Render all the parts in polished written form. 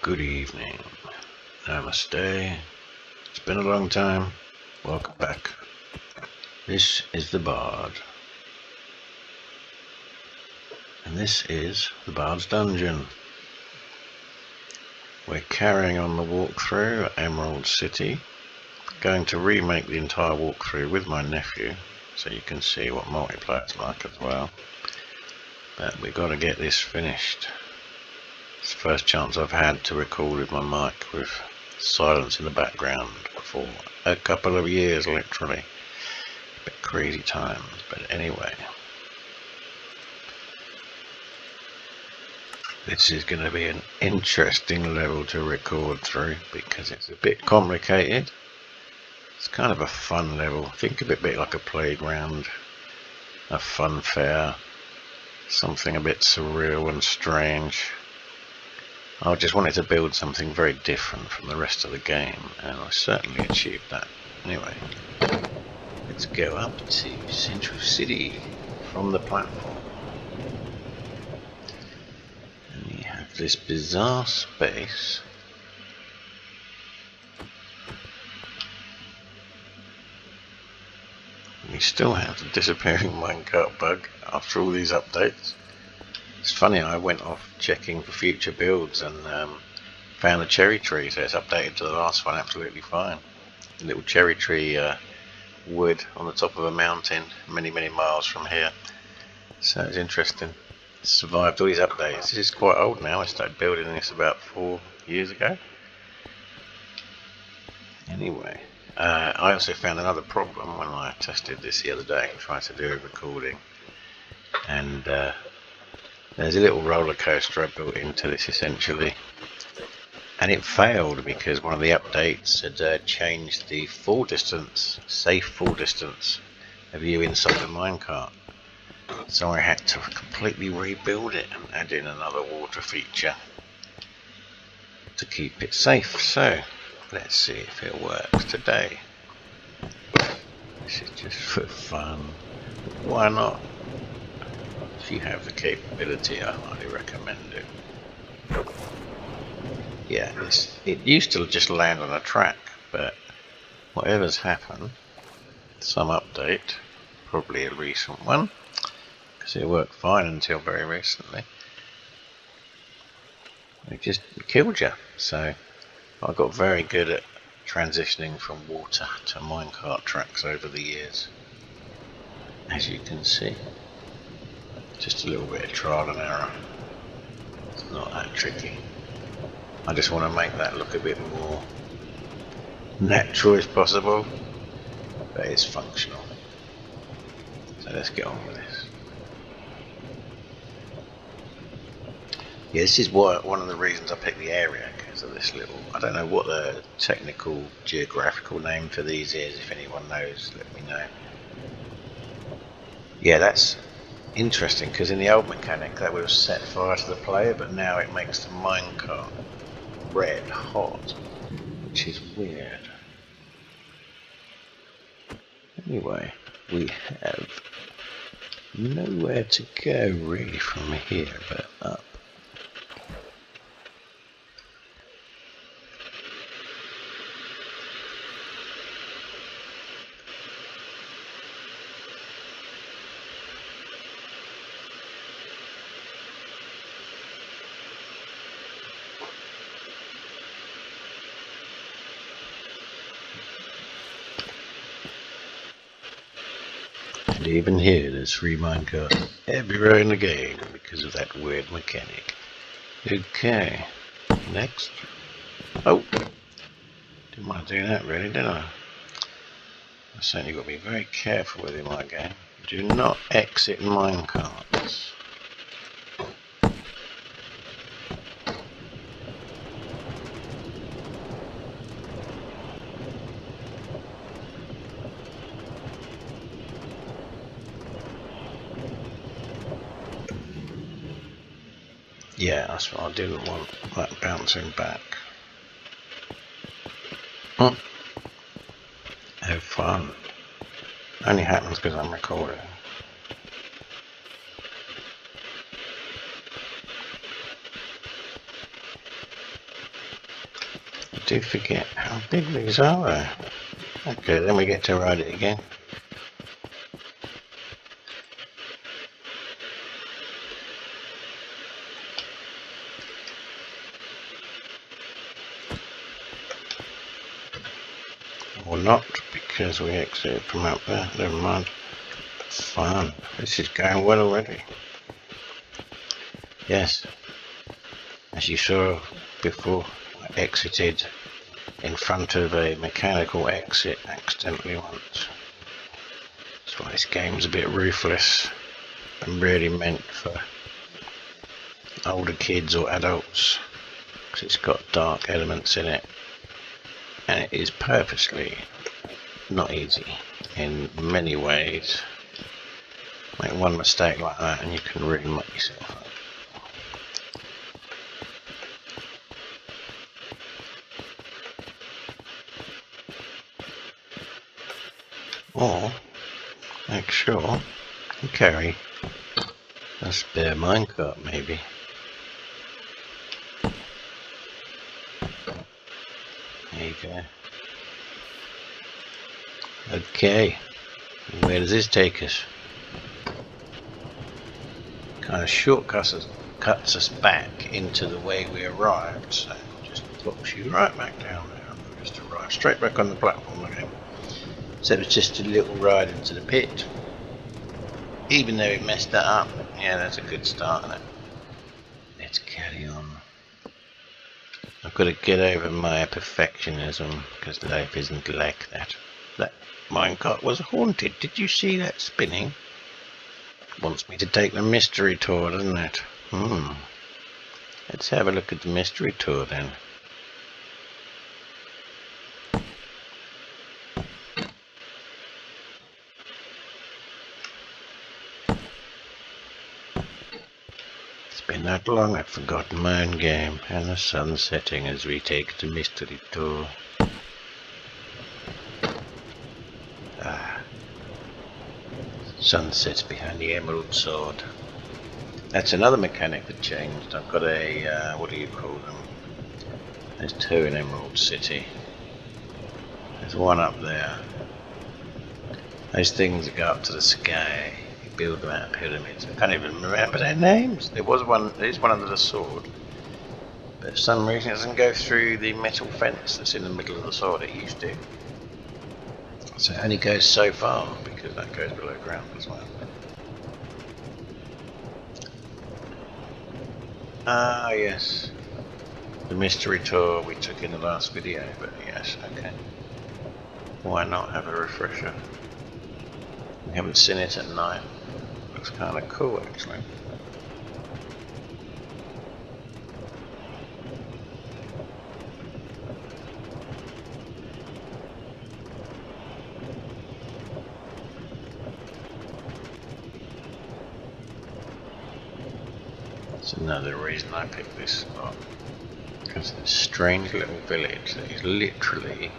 Good evening. Namaste. It's been a long time. Welcome back. This is the Bard. And this is the Bards Dungeon. We're carrying on the walkthrough at Emerald City. Going to remake the entire walkthrough with my nephew, so you can see what multiplayer's like as well. But we've got to get this finished. It's the first chance I've had to record with my mic with silence in the background for a couple of years, literally. A bit crazy times, but anyway. This is going to be an interesting level to record through because it's a bit complicated. It's kind of a fun level. Think of it a bit like a playground, a fun fair, something a bit surreal and strange. I just wanted to build something very different from the rest of the game, and I certainly achieved that. Anyway, let's go up to Central City from the platform. And we have this bizarre space. We still have the disappearing minecart bug after all these updates. It's funny, I went off checking for future builds and found a cherry tree, so it's updated to the last one absolutely fine. A little cherry tree wood on the top of a mountain many miles from here. So it's interesting. It's survived all these updates. This is quite old now. I started building this about 4 years ago. Anyway, I also found another problem when I tested this the other day, trying to do a recording. And there's a little roller coaster I built into this essentially, and it failed because one of the updates had changed the fall distance, safe fall distance of you inside the minecart. So I had to completely rebuild it and add in another water feature to keep it safe. So let's see if it works today. This is just for fun. Why not? If you have the capability, I highly recommend it. Yeah, it used to just land on a track, but whatever's happened, some update, probably a recent one, because it worked fine until very recently, it just killed you. So I got very good at transitioning from water to minecart tracks over the years, as you can see. Just a little bit of trial and error. It's not that tricky. I just want to make that look a bit more natural as possible, but it's functional. So let's get on with this. Yeah, this is one of the reasons I picked the area, because of this little, I don't know what the technical geographical name for these is. If anyone knows, let me know. Yeah, that's interesting, because in the old mechanic that would have set fire to the player, but now it makes the minecart red hot, which is weird. Anyway, we have nowhere to go really from here but up. And even here, there's free minecart everywhere in the game because of that weird mechanic. Okay, next. Oh, didn't want to do that really, did I? I certainly got to be very careful with in my game. Do not exit minecarts. Yeah, that's what I didn't want, that bouncing back. Have fun. Only happens because I'm recording. I do forget how big these are. Okay, then we get to ride it again. Or not, because we exited from up there. Never mind. Fun. This is going well already. Yes, as you saw before, I exited in front of a mechanical exit accidentally once. That's why this game's a bit ruthless and really meant for older kids or adults, because it's got dark elements in it, and it is purposely not easy in many ways. Make one mistake like that and you can really muck yourself up. Or make sure you carry a spare minecart, maybe. There you go. Okay, where does this take us? Kind of shortcuts us back into the way we arrived, so just drops you right back down there and just arrive straight back on the platform again. So it was just a little ride into the pit. Even though it messed that up, yeah, that's a good start, isn't it? Let's carry on. I've got to get over my perfectionism, because life isn't like that. That minecart was haunted. Did you see that spinning? Wants me to take the mystery tour, doesn't it? Let's have a look at the mystery tour then. It's been that long I've forgotten my own game, and the sun's setting as we take the mystery tour. Sunset behind the emerald sword. That's another mechanic that changed. I've got a, what do you call them? There's two in Emerald City. There's one up there. Those things that go up to the sky, you build them out of pyramids. I can't even remember their names. There is one under the sword. But for some reason it doesn't go through the metal fence that's in the middle of the sword. It used to. So it only goes so far, because that goes below ground as well. Ah, yes. The mystery tour we took in the last video, but yes, okay. Why not have a refresher? We haven't seen it at night. Looks kind of cool, actually. That's another reason I picked this spot. Because it's a strange little village that is literally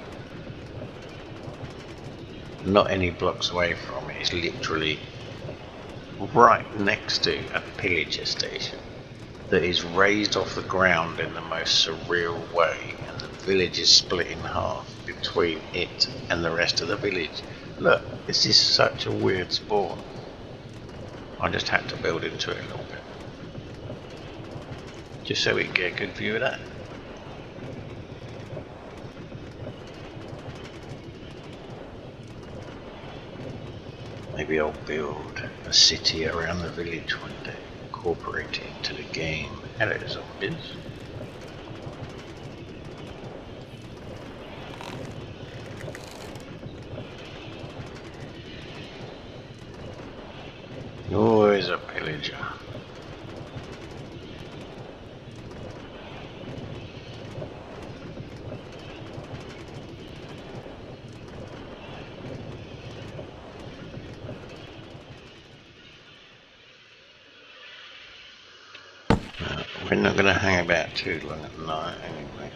not any blocks away from it. It's literally right next to a pillager station that is raised off the ground in the most surreal way, and the village is split in half between it and the rest of the village. Look, this is such a weird spawn. I just had to build into it a little bit, just so we can get a good view of that. Maybe I'll build a city around the village one day, incorporate it into the game. Hello, zombies. Always a pillager. We're not going to hang about too long at night anyway.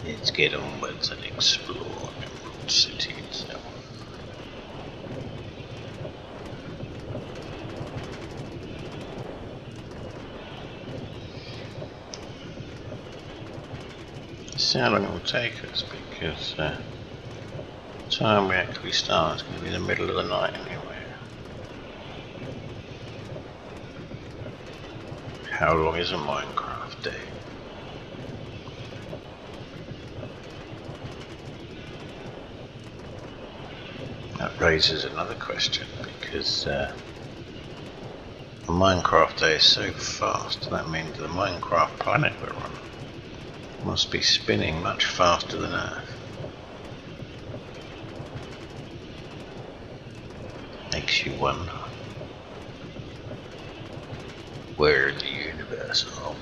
Let's get onwards and explore Emerald City itself. See how long it will take us, because the time we actually start is going to be the middle of the night anyway. How long is a Minecraft day? That raises another question, because a Minecraft day is so fast, that means the Minecraft planet we're on must be spinning much faster than Earth. Makes you wonder, where in the universe are we?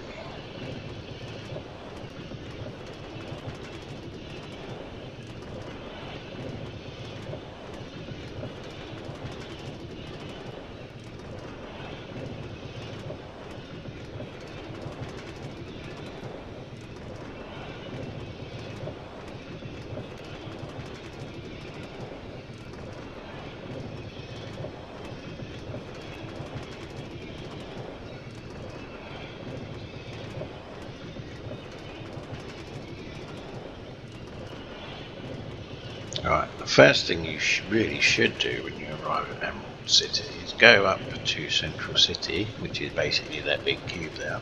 Right, the first thing you really should do when you arrive at Emerald City is go up to Central City, which is basically that big cube there,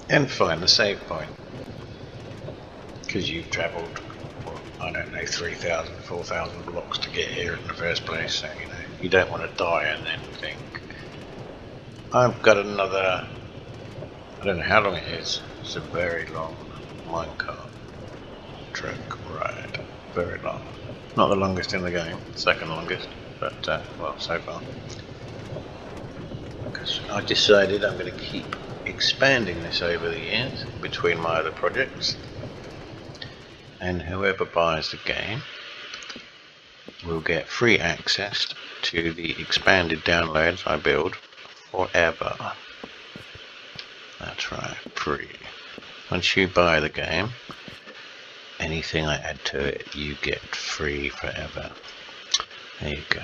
and find the save point. Because you've travelled, I don't know, 3,000, 4,000 blocks to get here in the first place, so you know, you don't want to die and then think, I've got another, I don't know how long it is, it's a very long minecart truck ride, very long. Not the longest in the game, second longest, but well, so far. Because I decided I'm going to keep expanding this over the years between my other projects, and whoever buys the game will get free access to the expanded downloads I build forever. That's right, free. Once you buy the game, anything I add to it you get free forever. There you go.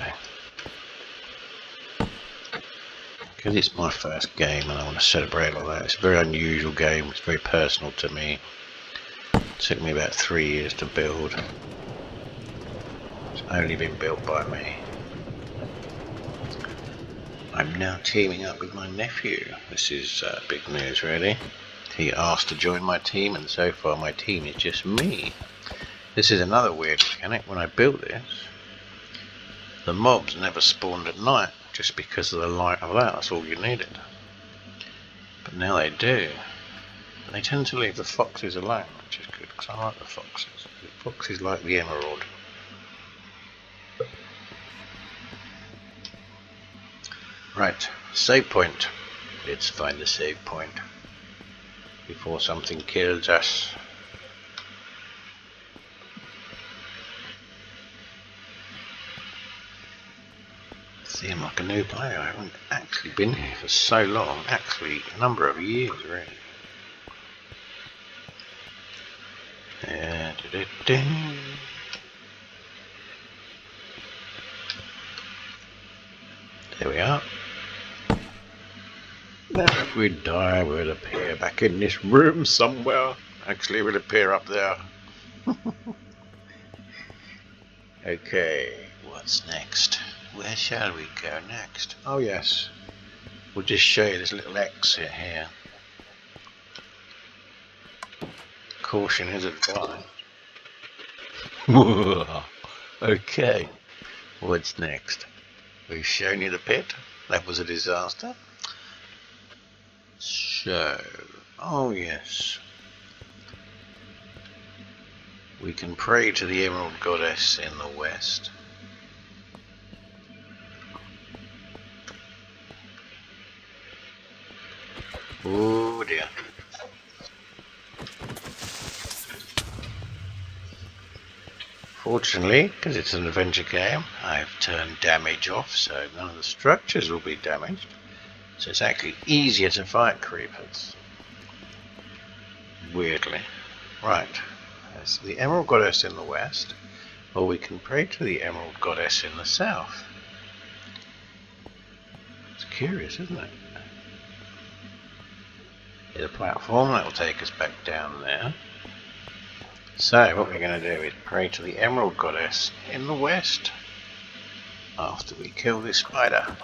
Because it's my first game and I want to celebrate all that. It's a very unusual game, it's very personal to me. It took me about 3 years to build. It's only been built by me. I'm now teaming up with my nephew. This is big news really. He asked to join my team and so far my team is just me. This is another weird mechanic. When I built this, the mobs never spawned at night just because of the light of that. That's all you needed. But now they do. And they tend to leave the foxes alone, which is good because I like the foxes. The foxes like the emerald. Right, save point. Let's find the save point before something kills us. See, I'm like a new player. I haven't actually been here for so long. Actually, a number of years, really. There we are. Now if we die, we'll appear back in this room somewhere. Actually, we'll appear up there. Okay, what's next? Where shall we go next? Oh yes, we'll just show you this little exit here. Caution is advised. Okay, what's next? We've shown you the pit. That was a disaster. So, oh yes, we can pray to the Emerald Goddess in the west. Oh dear. Fortunately, because it's an adventure game, I've turned damage off so none of the structures will be damaged. So it's actually easier to fight creepers. Weirdly. Right. There's the Emerald Goddess in the west, or we can pray to the Emerald Goddess in the south. It's curious, isn't it? There's a platform that will take us back down there. So what we're going to do is pray to the Emerald Goddess in the west after we kill this spider.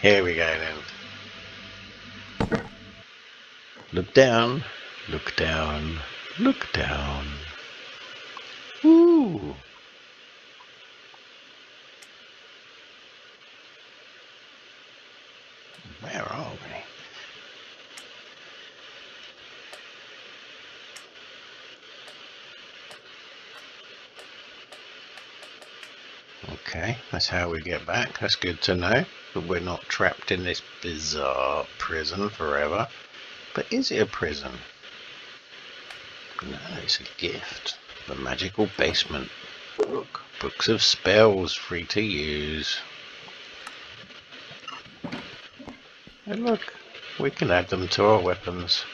Here we go then. Look down, look down, look down. Ooh. Where are we? Okay, that's how we get back. That's good to know. But we're not trapped in this bizarre prison forever. But is it a prison? No, it's a gift. The magical basement. Look, books of spells free to use. And look, we can add them to our weapons.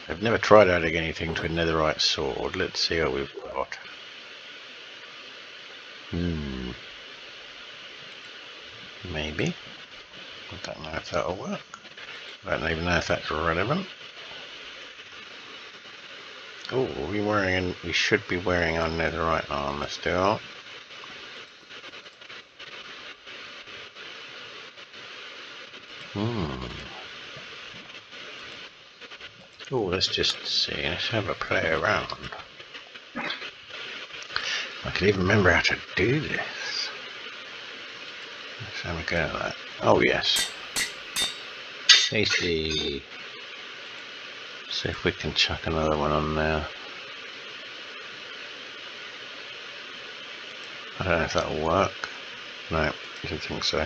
I've never tried adding anything to a netherite sword. Let's see what we've got. Maybe. I don't know if that'll work. I don't even know if that's relevant. Oh, we should be wearing our netherite armor still. Oh, let's just see. Let's have a play around. I can even remember how to do this. Let's have a go at that. Oh yes. Tasty. See if we can chuck another one on there. I don't know if that'll work. No, I don't think so.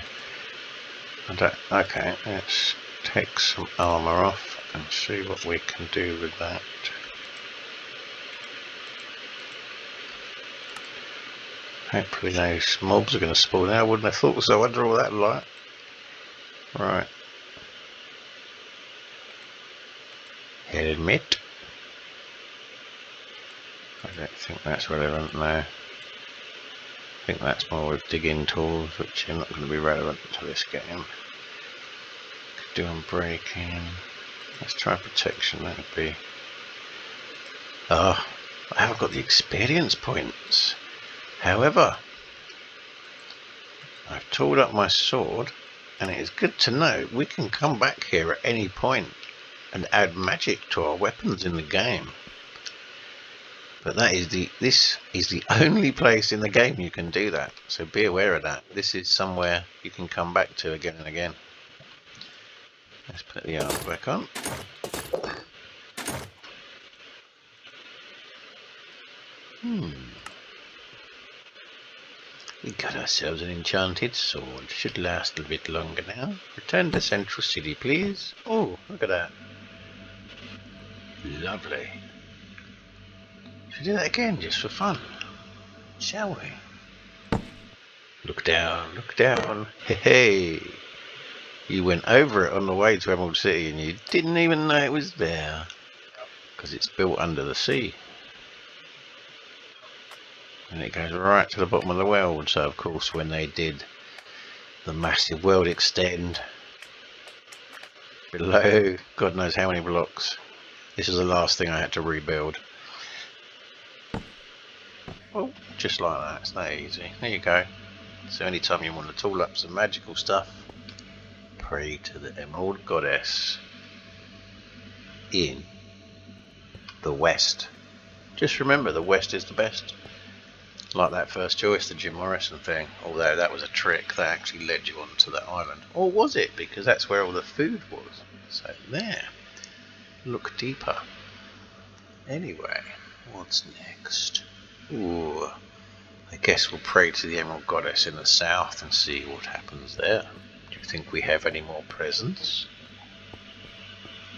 Okay, let's take some armour off and see what we can do with that. Hopefully those mobs are going to spawn out. I wouldn't have thought so under all that light. Right. Helmet. I don't think that's relevant now. I think that's more with digging tools, which are not going to be relevant to this game. Could do unbreaking. Let's try protection, that would be... Ah, I haven't got the experience points. However, I've tooled up my sword, and it is good to know we can come back here at any point and add magic to our weapons in the game. But this is the only place in the game you can do that, so be aware of that. This is somewhere you can come back to again and again. Let's put the armor back on. We got ourselves an enchanted sword. Should last a bit longer now. Return to Central City, please. Oh, look at that. Lovely. Should we do that again, just for fun? Shall we? Look down, look down. Hey, hey. You went over it on the way to Emerald City and you didn't even know it was there. Because it's built under the sea. And it goes right to the bottom of the world. So, of course, when they did the massive world extend below God knows how many blocks, this is the last thing I had to rebuild. Well, just like that, it's that easy. There you go. So anytime you want to tool up some magical stuff, pray to the Emerald Goddess in the West. Just remember, the West is the best. Like that first choice, the Jim Morrison thing, although that was a trick, that actually led you onto that island. Or was it? Because that's where all the food was. So there. Look deeper. Anyway, what's next? Ooh, I guess we'll pray to the Emerald Goddess in the south and see what happens there. Do you think we have any more presents?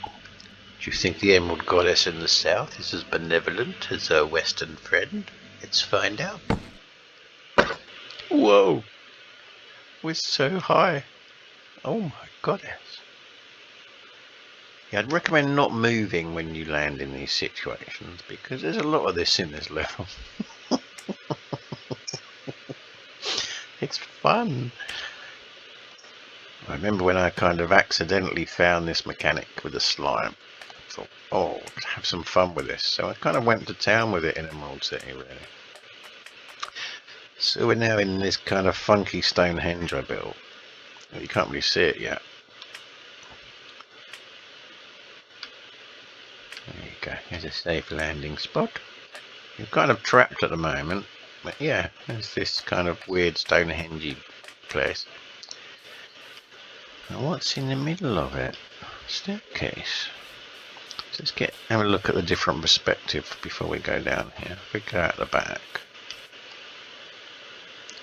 Do you think the Emerald Goddess in the south is as benevolent as her western friend? Let's find out. Whoa! We're so high. Oh my goddess. Yeah, I'd recommend not moving when you land in these situations because there's a lot of this in this level. It's fun. I remember when I kind of accidentally found this mechanic with the slime. I thought, oh, let's have some fun with this. So I kind of went to town with it in Emerald City, really. So we're now in this kind of funky Stonehenge I built. You can't really see it yet. There you go, here's a safe landing spot. You're kind of trapped at the moment, but yeah, there's this kind of weird Stonehenge place. Now what's in the middle of it? Staircase. So let's have a look at the different perspective before we go down here. If we go out the back,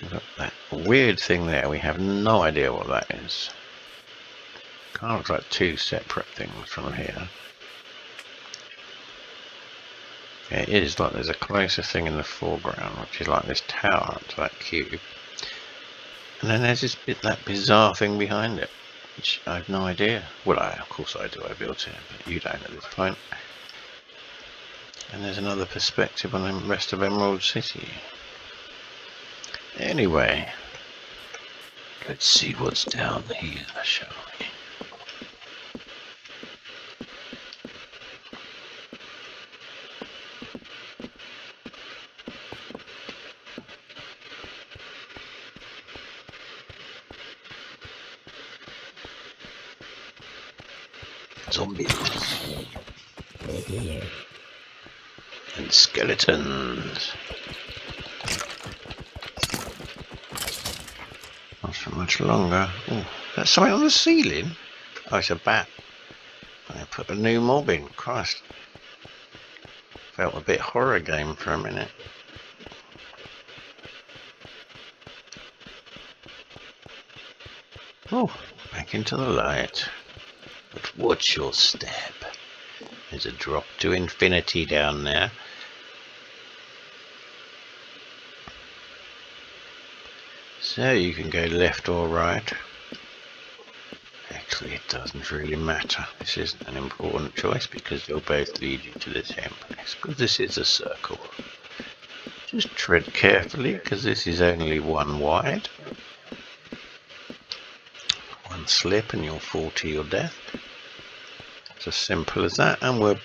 we've got that weird thing there. We have no idea what that is. Kind of looks like two separate things from here. Yeah, it is like there's a closer thing in the foreground, which is like this tower up to that cube. And then there's that bizarre thing behind it, which I have no idea. Well, of course I do, I built it, but you don't at this point. And there's another perspective on the rest of Emerald City. Anyway, let's see what's down here, shall we? Zombies and skeletons. Not so much longer. Oh, that's something on the ceiling. Oh, it's a bat. I put a new mob in. Christ, felt a bit horror game for a minute. Oh, back into the light. But watch your step. There's a drop to infinity down there. So you can go left or right. Actually, it doesn't really matter. This isn't an important choice because they'll both lead you to the same place. But this is a circle. Just tread carefully because this is only one wide. One slip and you'll fall to your death. It's as simple as that. And we're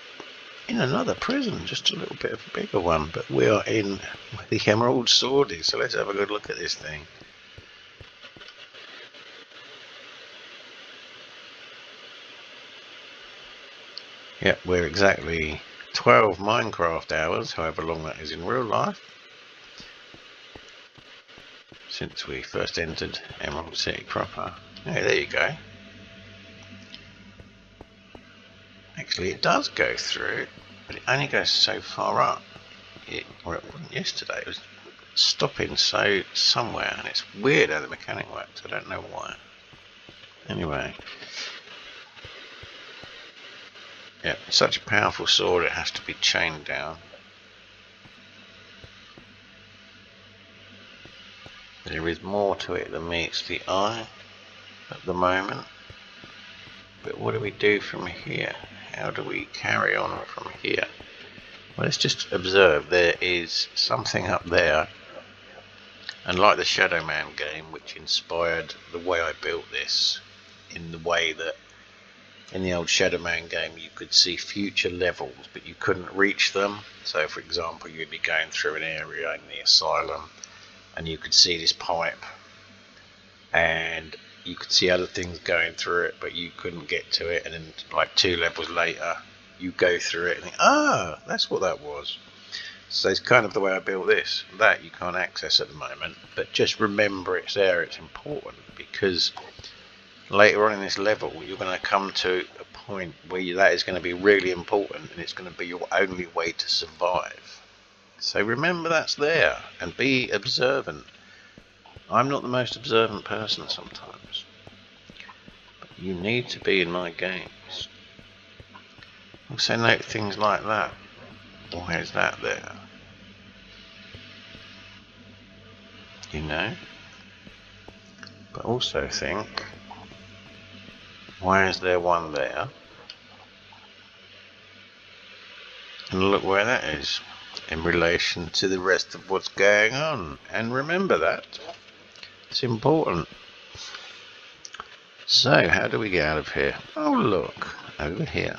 in another prison, just a little bit of a bigger one. But we are in where the Emerald Sword is. So let's have a good look at this thing. Yep, we're exactly 12 Minecraft hours, however long that is in real life, since we first entered Emerald City proper. Hey, there you go. Actually, it does go through, but it only goes so far up. It wasn't yesterday. It was stopping somewhere, and it's weird how the mechanic works. I don't know why. Anyway. Yeah, such a powerful sword, it has to be chained down. There is more to it than meets the eye at the moment. But what do we do from here? How do we carry on from here? Well, let's just observe there is something up there. And like the Shadow Man game, which inspired the way I built this, in the way that in the old Shadow Man game you could see future levels but you couldn't reach them. So for example, you'd be going through an area in the asylum and you could see this pipe and you could see other things going through it but you couldn't get to it, and then like 2 levels later you go through it and think, ah, that's what that was. So it's kind of the way I built this. That you can't access at the moment, but just remember it's there, it's important, because later on in this level you're going to come to a point where that is going to be really important and it's going to be your only way to survive. So remember that's there and be observant. I'm not the most observant person sometimes, but you need to be in my games. Also note things like that. Why is that there? You know? But also think, why is there one there? And look where that is in relation to the rest of what's going on. And remember that. It's important. So, how do we get out of here? Oh, look, over here.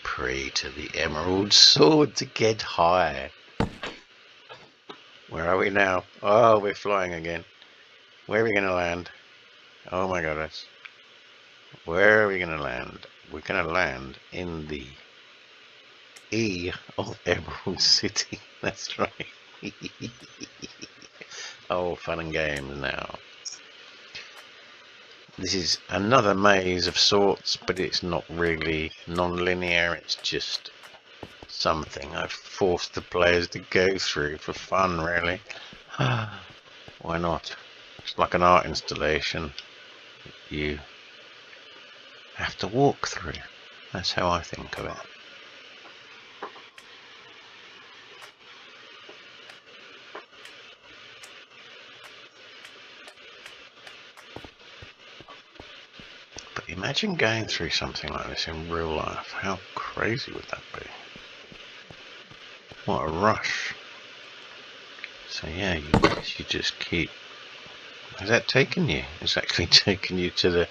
Pray to the emerald sword to get high. Where are we now? Oh, we're flying again. Where are we going to land? Oh my goodness. Where are we going to land? We're going to land in the E of Emerald City. That's right. Oh, fun and games now. This is another maze of sorts, but it's not really non-linear. It's just something I've forced the players to go through for fun, really. Why not? It's like an art installation you have to walk through. That's how I think of it. But imagine going through something like this in real life. How crazy would that be? What a rush. So yeah, you just keep... Is that taking you? It's actually taking you to the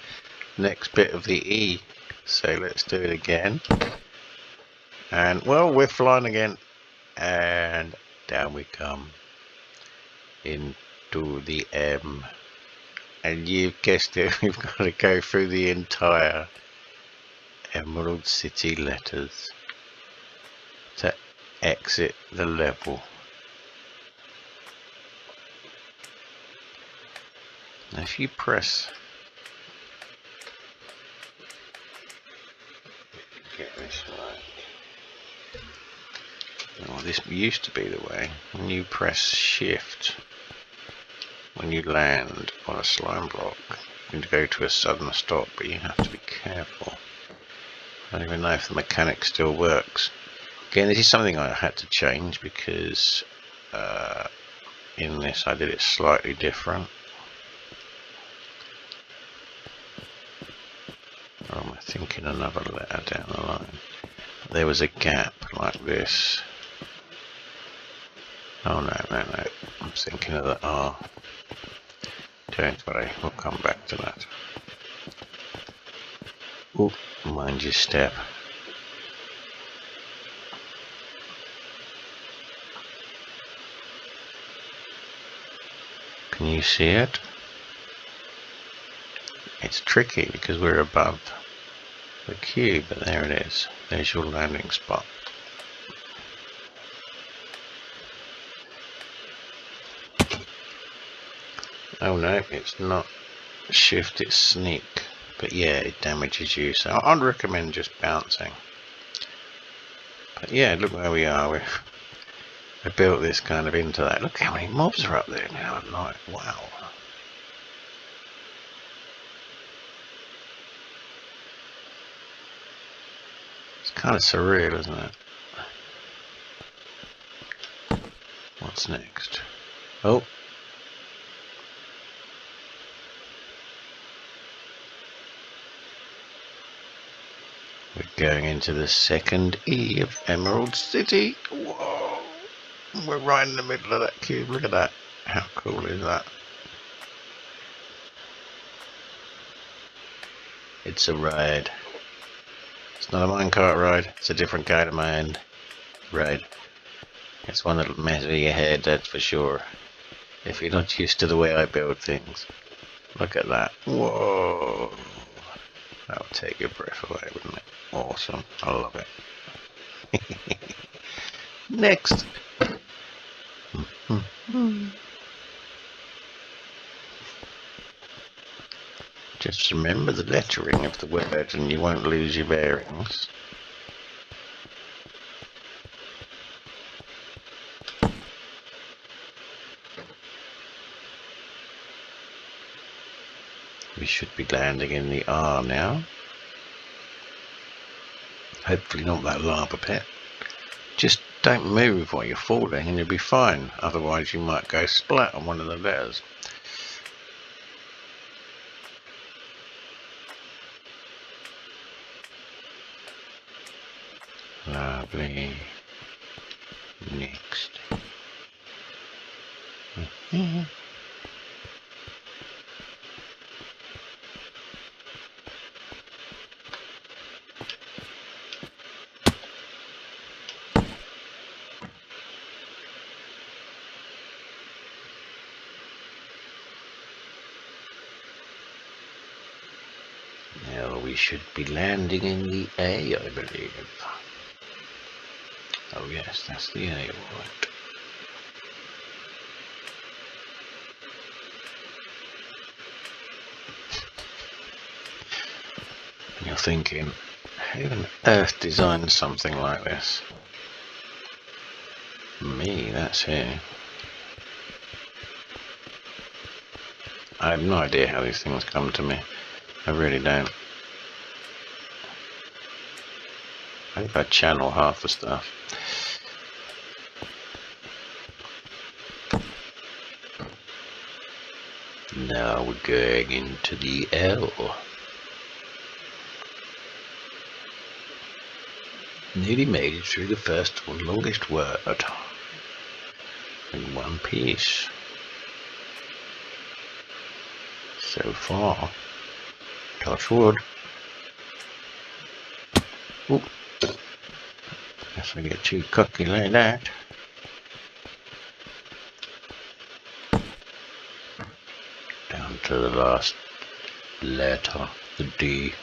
next bit of the E. So let's do it again. And, well, we're flying again. And down we come. Into the M. And you've guessed it, we've got to go through the entire Emerald City letters to exit the level. Now if you press... Get this right. Oh, this used to be the way. When you press shift, when you land on a slime block, you can go to a sudden stop, but you have to be careful. I don't even know if the mechanic still works. Again, this is something I had to change because in this I did it slightly different. Or am I thinking another letter down the line? There was a gap like this. Oh no. I'm thinking of the R. Don't worry, we'll come back to that. Oh, mind your step. Can you see it? It's tricky because we're above the cube, but there it is. There's your landing spot. Oh no, it's not shift, it's sneak. But yeah, it damages you, so I'd recommend just bouncing. But yeah, look where we are. I built this kind of into that. Look how many mobs are up there now at night. Wow. It's kind of surreal, isn't it? What's next? Oh. We're going into the second E of Emerald City. Whoa. We're right in the middle of that cube. Look at that. How cool is that? It's a ride. It's not a minecart ride. It's a different kind of mine ride. It's one that'll mess with your head, that's for sure. If you're not used to the way I build things. Look at that. Whoa. That would take your breath away, wouldn't it? Awesome. I love it. Next. Just remember the lettering of the word and you won't lose your bearings. We should be landing in the R now. Hopefully not that lava pit. Just don't move while you're falling and you'll be fine. Otherwise you might go splat on one of the letters. Lovely. Next. So we should be landing in the A, I believe. Oh yes, that's the A, right. And you're thinking, who on earth designed something like this? Me, that's here. I have no idea how these things come to me. I really don't. I think I channel half the stuff. Now we're going into the L. Nearly made it through the first and longest word in one piece. So far. Touch wood. Oop. Guess I get too cocky like that. Down to the last letter, the D.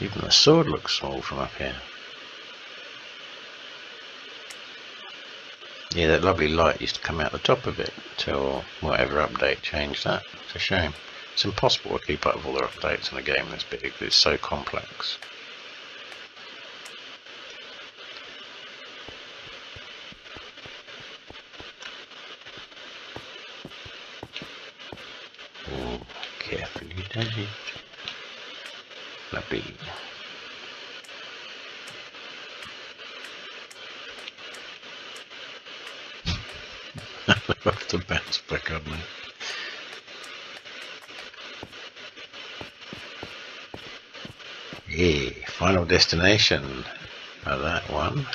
Even the sword looks small from up here. Yeah, that lovely light used to come out the top of it until whatever update changed that. It's a shame. It's impossible to keep up with all the updates in a game this big. It's so complex. Oh, carefully does it. Lovely. I have to bounce back on me. Yeah, final destination of that one.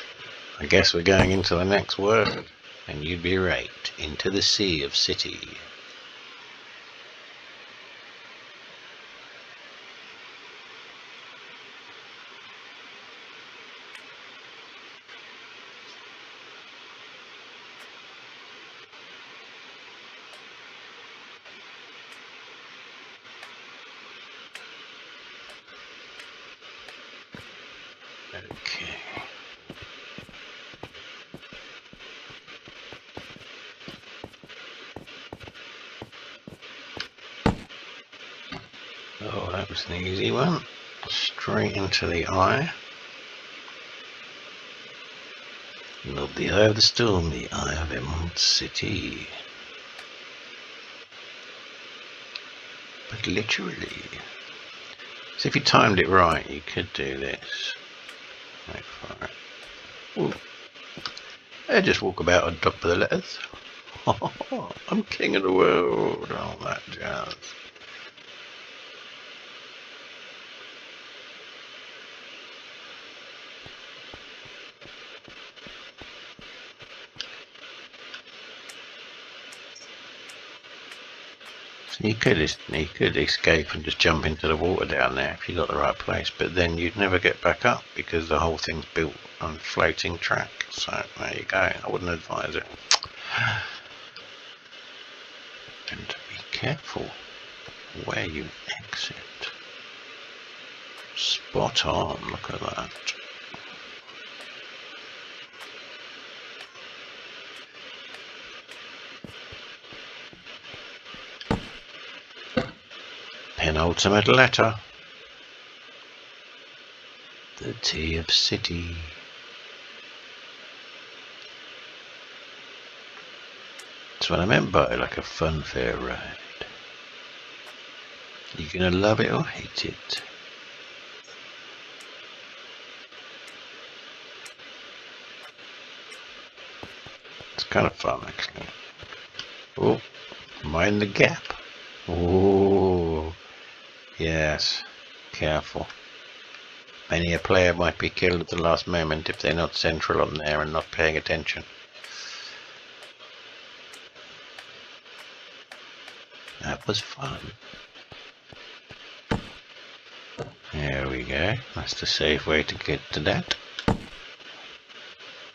I guess we're going into the next word. And you'd be right. Into the sea of city. Okay. Oh, that was an easy one. Straight into the eye. Not the eye of the storm, the eye of Emerald City. But literally. So if you timed it right, you could do this. Wait for it. Ooh. I just walk about on top of the letters. I'm king of the world. All that jazz. So you could escape and just jump into the water down there if you got the right place, but then you'd never get back up because the whole thing's built on floating track. So there you go. I wouldn't advise it. And be careful where you exit. Spot on. Look at that. Penultimate letter. The T of City. That's what I meant by like a fun fair ride. You're gonna love it or hate it. It's kind of fun actually. Oh, mind the gap. Oh, yes. Careful. Many a player might be killed at the last moment if they're not central on there and not paying attention. That was fun. There we go. That's the safe way to get to that.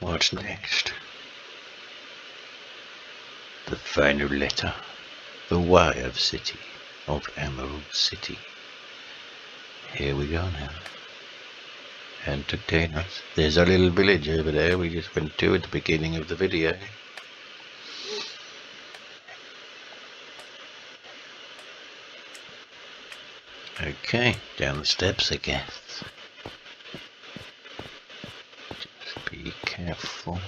What's next? The final letter. The Y of City. Of Emerald City. Here we go now. Entertain us. There's a little village over there we just went to at the beginning of the video. Okay, down the steps I guess. Just be careful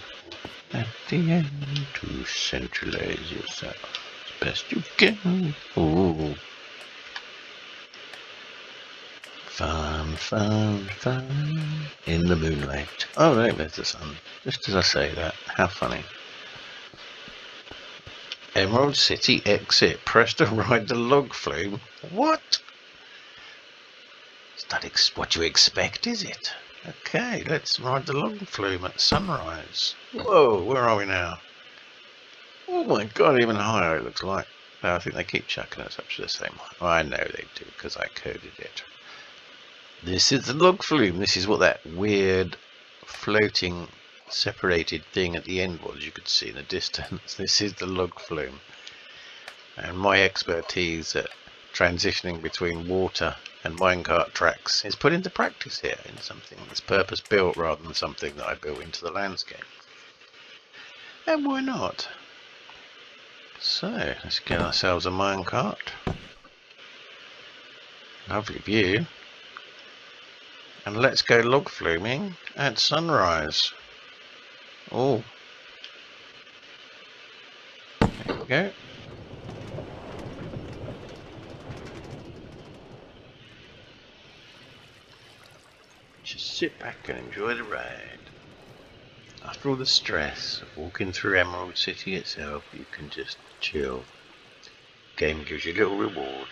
at the end to centralize yourself as best you can. Ooh. Fun, fun, fun in the moonlight. Oh right, there's the sun. Just as I say that, how funny. Emerald City exit. Press to ride the log flume. What? Is that what you expect, is it? Okay, let's ride the log flume at sunrise. Whoa, where are we now? Oh my god, even higher it looks like. No, I think they keep chucking us up to the same height. Oh, I know they do, because I coded it. This is the log flume. This is what that weird floating separated thing at the end was, you could see in the distance. This is the log flume. And my expertise at transitioning between water and minecart tracks is put into practice here in something that's purpose built rather than something that I built into the landscape. And why not? So, let's get ourselves a minecart. Lovely view. And let's go log fluming at sunrise. Oh. There we go. Just sit back and enjoy the ride. After all the stress of walking through Emerald City itself, you can just chill. Game gives you a little reward.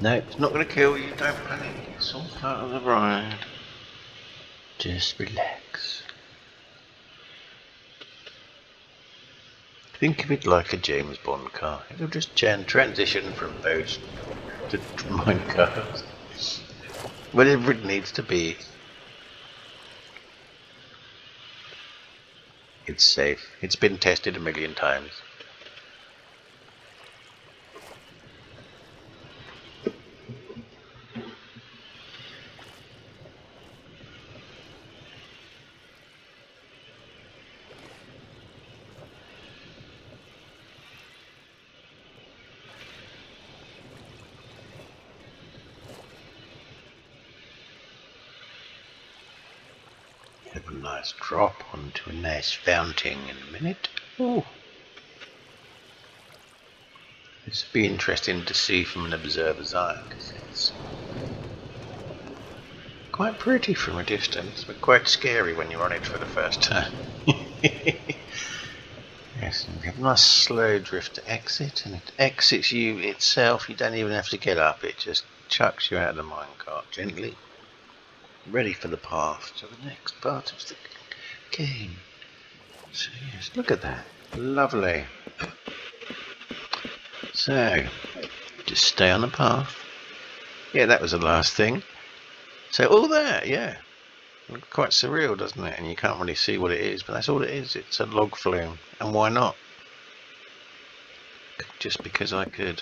No, it's not going to kill you, don't panic. It's all part of the ride. Just relax. Think of it like a James Bond car. It'll just transition from boats to minecarts. Whatever it needs to be. It's safe. It's been tested a million times. Have a nice drop onto a nice fountain in a minute. Ooh. This would be interesting to see from an observer's eye, because it's quite pretty from a distance, but quite scary when you're on it for the first time. Yes, and we have a nice slow drift to exit, and it exits you itself. You don't even have to get up, it just chucks you out of the minecart gently. Ready for the path to the next part of the game. So yes, look at that. Lovely. So, just stay on the path. Yeah, that was the last thing. So all that, yeah. Looks quite surreal, doesn't it? And you can't really see what it is, but that's all it is. It's a log flume. And why not? Just because I could.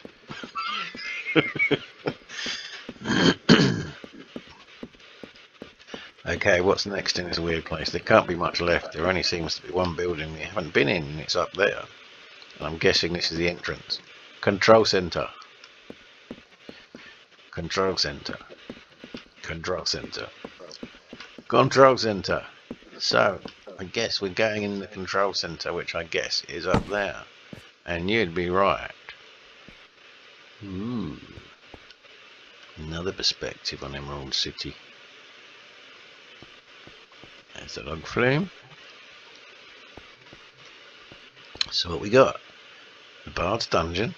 Okay, what's next in this weird place? There can't be much left. There only seems to be one building we haven't been in, and it's up there. And I'm guessing this is the entrance. Control center. Control center. Control center. Control center. So, I guess we're going in the control center, which I guess is up there. And you'd be right. Ooh. Another perspective on Emerald City. There's the log flume. So what we got? The Bards Dungeon.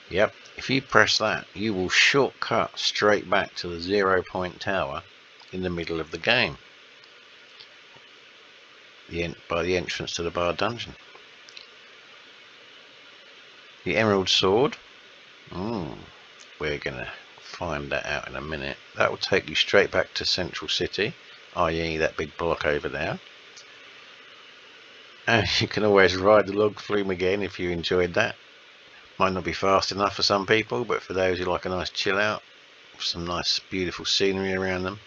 Yep, if you press that, you will shortcut straight back to the 0 point tower in the middle of the game. By the entrance to the Bards Dungeon. The Emerald Sword. We're going to find that out in a minute. That will take you straight back to Central City, i.e. that big block over there. And you can always ride the log flume again if you enjoyed that. Might not be fast enough for some people, but for those who like a nice chill out, some nice beautiful scenery around them,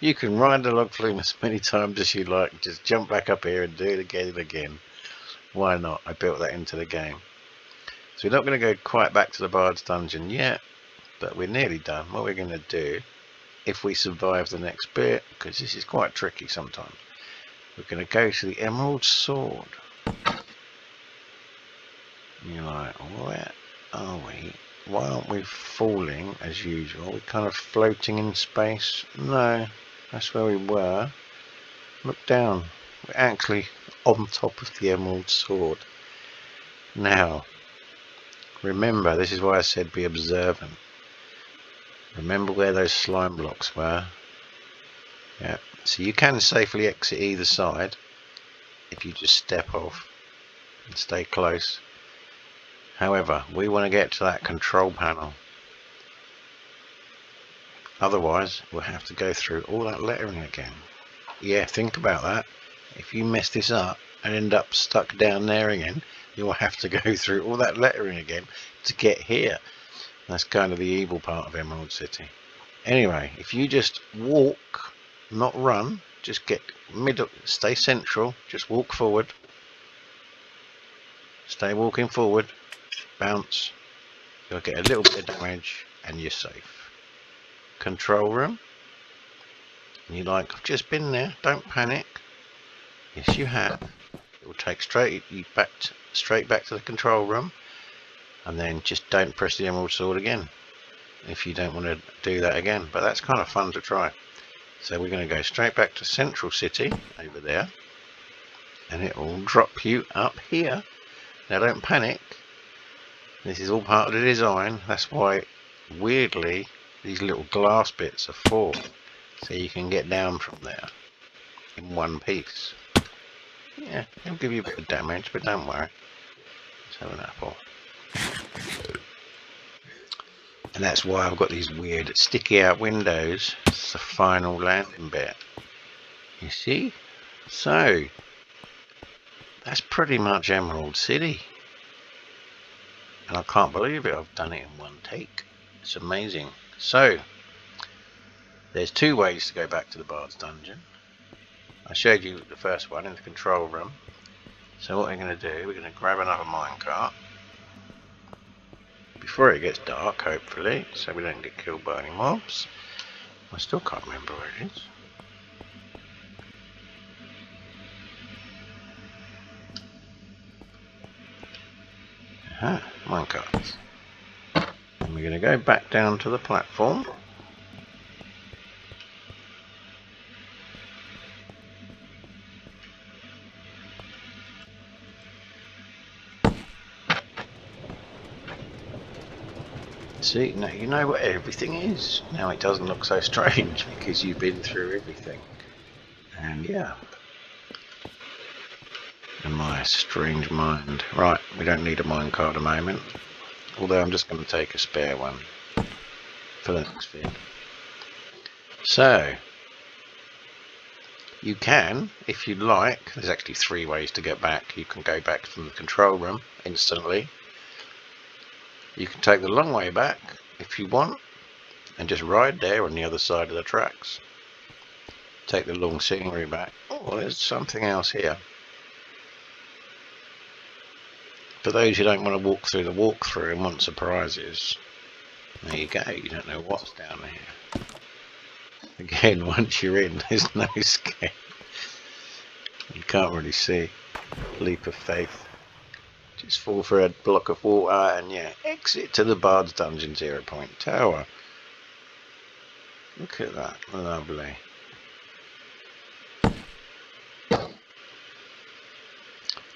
you can ride the log flume as many times as you like. Just jump back up here and do it again and again. Why not? I built that into the game. So we're not going to go quite back to the Bards Dungeon yet, but we're nearly done. What we're going to do, if we survive the next bit, because this is quite tricky sometimes, we're going to go to the Emerald Sword. And you're like, where are we? Why aren't we falling as usual? We're kind of floating in space. No, that's where we were. Look down. We're actually on top of the Emerald Sword. Now, remember, this is why I said be observant. Remember where those slime blocks were? Yeah. So you can safely exit either side if you just step off and stay close. However, we want to get to that control panel. Otherwise, we'll have to go through all that lettering again. Yeah, think about that. If you mess this up and end up stuck down there again, you'll have to go through all that lettering again to get here. That's kind of the evil part of Emerald City. Anyway, if you just walk, not run, just get middle, stay central, just walk forward. Stay walking forward, bounce, you'll get a little bit of damage and you're safe. Control room. And you're like, I've just been there, don't panic. Yes, you have. It will take straight back to the control room, and then just don't press the Emerald Sword again if you don't want to do that again. But that's kind of fun to try. So we're going to go straight back to Central City over there, and it will drop you up here. Now don't panic. This is all part of the design. That's why, weirdly, these little glass bits are for, so you can get down from there in one piece. Yeah, it'll give you a bit of damage, but don't worry. Let's have an apple. And that's why I've got these weird sticky out windows. It's the final landing bit. You see? So, that's pretty much Emerald City. And I can't believe it, I've done it in one take. It's amazing. So, there's two ways to go back to the Bards Dungeon. I showed you the first one in the control room. So what we're going to do, we're going to grab another minecart before it gets dark, hopefully, so we don't get killed by any mobs. I still can't remember where it is. Aha, minecarts. And we're going to go back down to the platform. See, now you know what everything is. Now it doesn't look so strange because you've been through everything. And yeah. And my strange mind. Right, we don't need a minecart at the moment. Although I'm just going to take a spare one for the next vid. So, you can, if you like, there's actually 3 ways to get back. You can go back from the control room instantly. You can take the long way back if you want and just ride there on the other side of the tracks. Take the long scenery back. Oh, there's something else here. For those who don't want to walk through the walkthrough and want surprises, there you go, you don't know what's down there. Again, once you're in, there's no escape. You can't really see. Leap of faith. Just fall through a block of water and yeah, exit to the Bards Dungeon 0 Point Tower. Look at that, lovely.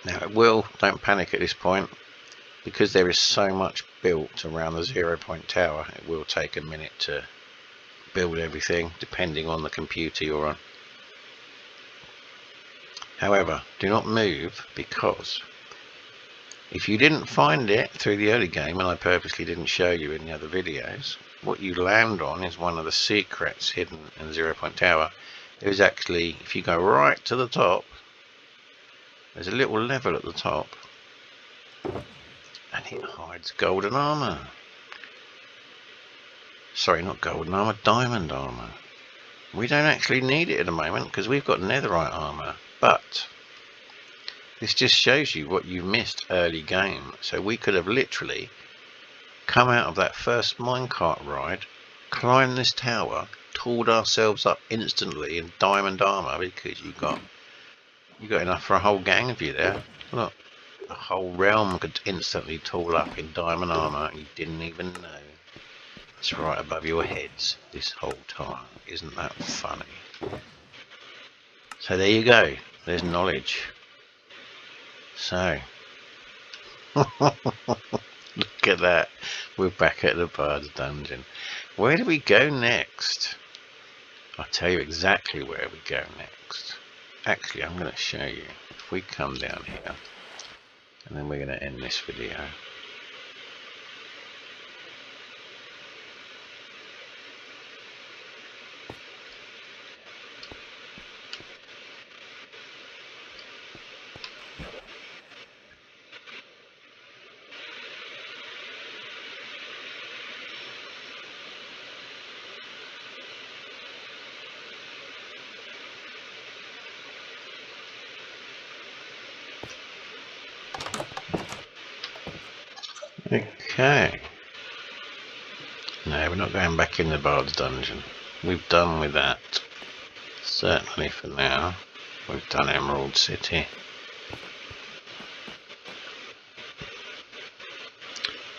Now it will, don't panic at this point, because there is so much built around the 0 Point Tower, it will take a minute to build everything, depending on the computer you're on. However, do not move, because if you didn't find it through the early game, and I purposely didn't show you in the other videos, what you land on is one of the secrets hidden in the 0 Point Tower. It is actually, if you go right to the top, There's a little level at the top, and it hides golden armour. Sorry, not golden armour, diamond armour. We don't actually need it at the moment because we've got netherite armour, but this just shows you what you missed early game. So we could have literally come out of that first minecart ride, climbed this tower, tooled ourselves up instantly in diamond armour because you got enough for a whole gang of you there. Look, the whole realm could instantly tool up in diamond armour and you didn't even know. It's right above your heads this whole time. Isn't that funny? So there you go. There's knowledge. So look at that. We're back at the Bards Dungeon. Where do we go next? I'll tell you exactly where we go next. Actually, I'm going to show you. If we come down here, and then we're going to end this video. Okay. No, we're not going back in the Bards Dungeon. We've done with that. Certainly for now. We've done Emerald City.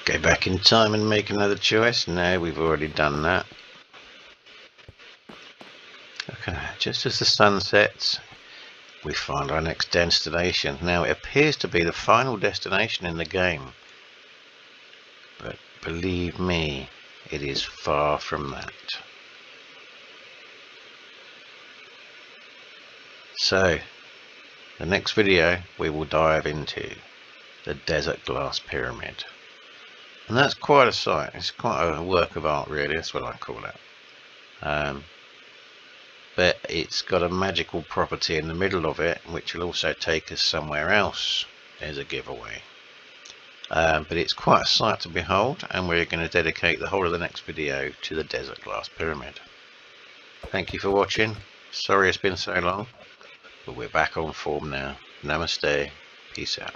Go back in time and make another choice? No, we've already done that. Okay, just as the sun sets, we find our next destination. Now, it appears to be the final destination in the game. But believe me, it is far from that. So, the next video we will dive into the Desert Glass Pyramid. And that's quite a sight. It's quite a work of art, really. That's what I call it. But it's got a magical property in the middle of it, which will also take us somewhere else as a giveaway. But it's quite a sight to behold, and we're going to dedicate the whole of the next video to the Desert Glass Pyramid. Thank you for watching. Sorry it's been so long, but we're back on form now. Namaste. Peace out.